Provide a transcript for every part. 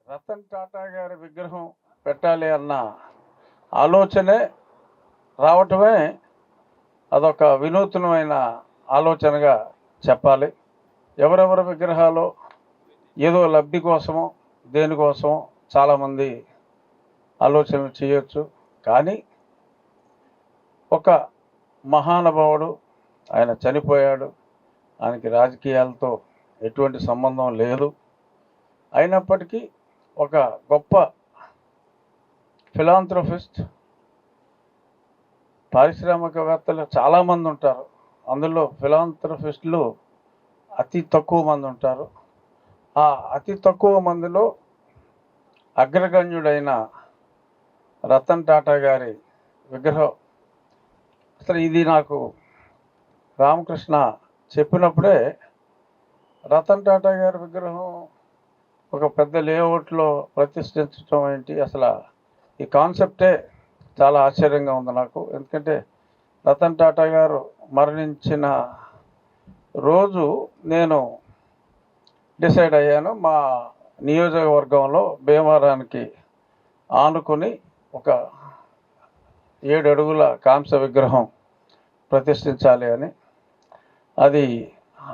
రతన్ టాటా గారి విగ్రహం పెట్టాలి అన్న ఆలోచనే రావటమే అదొక వినూత్నమైన ఆలోచనగా చెప్పాలి. ఎవరెవరి విగ్రహాలు ఏదో లబ్ధి కోసమో దేనికోసమో చాలామంది ఆలోచనలు చేయొచ్చు. కానీ ఒక మహానుభావుడు, ఆయన చనిపోయాడు, ఆయనకి రాజకీయాలతో ఎటువంటి సంబంధం లేదు. అయినప్పటికీ ఒక గొప్ప ఫిలాంథ్రఫిస్ట్, పారిశ్రామికవేత్తలు చాలామంది ఉంటారు. అందులో ఫిలాంథ్రఫిస్టులు అతి తక్కువ మంది ఉంటారు. ఆ అతి తక్కువ మందిలో అగ్రగణ్యుడైన రతన్ టాటా గారి విగ్రహం, అసలు ఇది నాకు రామకృష్ణ చెప్పినప్పుడే రతన్ టాటా గారి విగ్రహం ఒక పెద్ద లేఅవుట్లో ప్రతిష్ఠించడం ఏంటి, అసలు ఈ కాన్సెప్టే చాలా ఆశ్చర్యంగా ఉంది నాకు. ఎందుకంటే రతన్ టాటా గారు మరణించిన రోజు నేను డిసైడ్ అయ్యాను, మా నియోజకవర్గంలో భీమవరానికి ఆనుకుని ఒక 7 అడుగుల కాంస్య విగ్రహం ప్రతిష్ఠించాలి అని. అది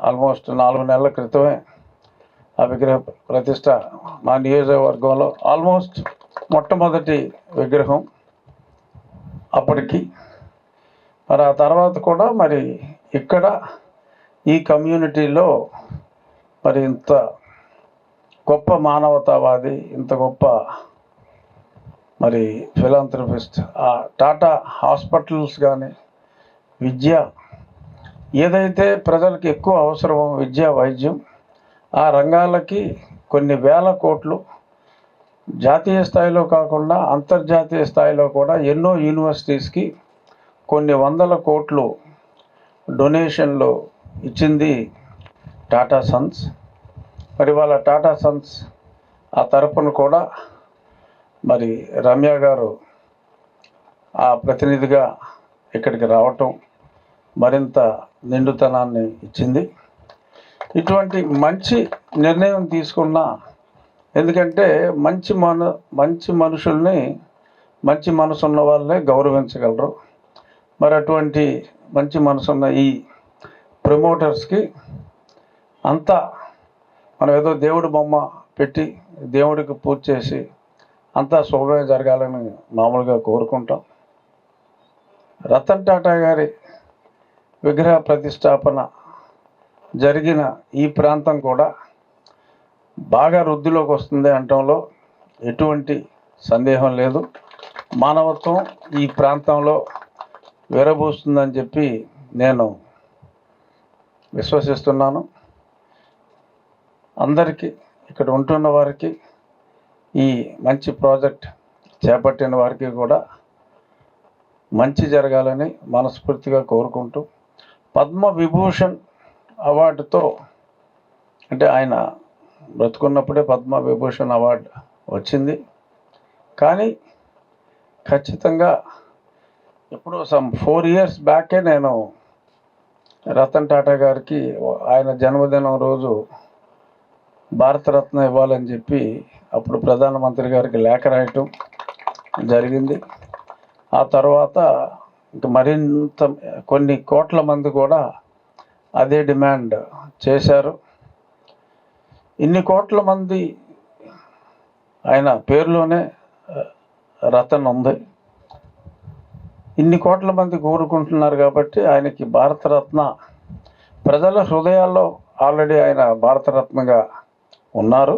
ఆల్మోస్ట్ 4 నెలల క్రితమే ఆ విగ్రహ ప్రతిష్ట మా నియోజకవర్గంలో ఆల్మోస్ట్ మొట్టమొదటి విగ్రహం అప్పటికి. మరి ఆ తర్వాత కూడా మరి ఇక్కడ ఈ కమ్యూనిటీలో మరి ఇంత గొప్ప మానవతావాది, ఇంత గొప్ప మరి ఫిలాంథ్రఫిస్ట్, ఆ టాటా హాస్పిటల్స్ కానీ, విద్య ఏదైతే ప్రజలకు ఎక్కువ అవసరమో విద్య, వైద్యం, ఆ రంగాలకి కొన్ని వేల కోట్లు, జాతీయ స్థాయిలో కాకుండా అంతర్జాతీయ స్థాయిలో కూడా ఎన్నో యూనివర్సిటీస్కి కొన్ని వందల కోట్లు డొనేషన్లు ఇచ్చింది టాటా సన్స్. మరి వాళ్ళ టాటా సన్స్ ఆ తరపున కూడా మరి రమ్య గారు ఆ ప్రతినిధిగా ఇక్కడికి రావటం మరింత నిండుతనాన్ని ఇచ్చింది. ఇటువంటి మంచి నిర్ణయం తీసుకున్న, ఎందుకంటే మంచి మనుషుల్ని, మంచి మనసున్న వాళ్ళే గౌరవించగలరు. మరి అటువంటి మంచి మనసున్న ఈ ప్రమోటర్స్కి అంతా మనం ఏదో దేవుడి బొమ్మ పెట్టి దేవుడికి పూజ చేసి అంతా శుభమే జరగాలని మామూలుగా కోరుకుంటాం. రతన్ టాటా గారి విగ్రహ ప్రతిష్టాపన జరిగిన ఈ ప్రాంతం కూడా బాగా వృద్ధిలోకి వస్తుంది అనటంలో ఎటువంటి సందేహం లేదు. మానవత్వం ఈ ప్రాంతంలో విరబూస్తుందని చెప్పి నేను విశ్వసిస్తున్నాను. అందరికీ, ఇక్కడ ఉంటున్న వారికి, ఈ మంచి ప్రాజెక్ట్ చేపట్టిన వారికి కూడా మంచి జరగాలని మనస్ఫూర్తిగా కోరుకుంటూ, పద్మవిభూషణ్ అవార్డుతో, అంటే ఆయన బ్రతుకున్నప్పుడే పద్మవిభూషణ్ అవార్డు వచ్చింది, కానీ ఖచ్చితంగా ఎప్పుడో 4 years బ్యాకే నేను రతన్ టాటా గారికి ఆయన జన్మదినం రోజు భారతరత్న ఇవ్వాలని చెప్పి అప్పుడు ప్రధానమంత్రి గారికి లేఖ రాయటం జరిగింది. ఆ తర్వాత ఇంక మరింత కొన్ని కోట్ల మంది కూడా అదే డిమాండ్ చేశారు. ఇన్ని కోట్ల మంది ఆయన పేరులోనే రతన్ ఉంది. ఇన్ని కోట్ల మంది కోరుకుంటున్నారు కాబట్టి ఆయనకి భారతరత్న, ప్రజల హృదయాల్లో ఆల్రెడీ ఆయన భారతరత్నగా ఉన్నారు.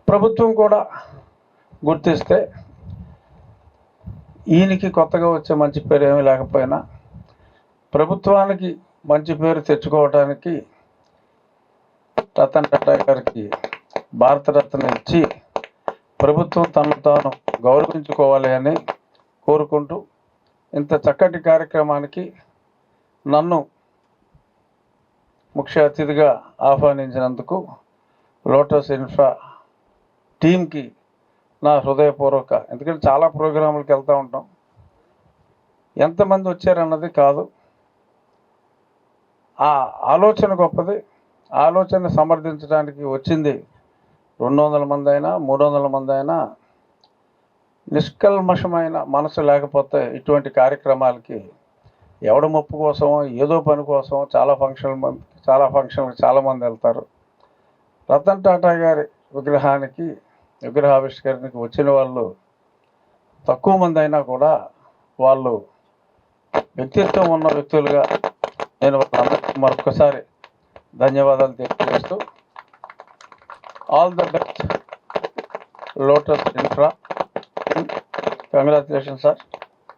ప్రభుత్వం కూడా గుర్తిస్తే ఈయనకి కొత్తగా వచ్చే మంచి పేరు ఏమీ లేకపోయినా ప్రభుత్వానికి మంచి పేరు తెచ్చుకోవడానికి రతన్ టాటా గారికి భారతరత్న ఇచ్చి ప్రభుత్వం తనను తాను గౌరవించుకోవాలి అని కోరుకుంటూ, ఇంత చక్కటి కార్యక్రమానికి నన్ను ముఖ్య అతిథిగా ఆహ్వానించినందుకు లోటస్ ఇన్ఫ్రా టీంకి నా హృదయపూర్వక, ఎందుకంటే చాలా ప్రోగ్రాములకు వెళ్తూ ఉంటాం, ఎంతమంది వచ్చారన్నది కాదు, ఆ ఆలోచన గొప్పది. ఆలోచన సమర్థించడానికి వచ్చింది 200 మంది అయినా 300 మంది అయినా నిష్కల్మషమైన మనసు లేకపోతే ఇటువంటి కార్యక్రమాలకి ఎవడ మొప్పు కోసమో ఏదో పని కోసం చాలా ఫంక్షన్లకు చాలామంది వెళ్తారు. రతన్ టాటా గారి విగ్రహావిష్కరణకి వచ్చిన వాళ్ళు తక్కువ మంది అయినా కూడా వాళ్ళు వ్యక్తిత్వం ఉన్న వ్యక్తులుగా నేను వాళ్ళందరికీ మరొకసారి ధన్యవాదాలు తెలియజేస్తూ all the best lotus infra. Congratulation sir.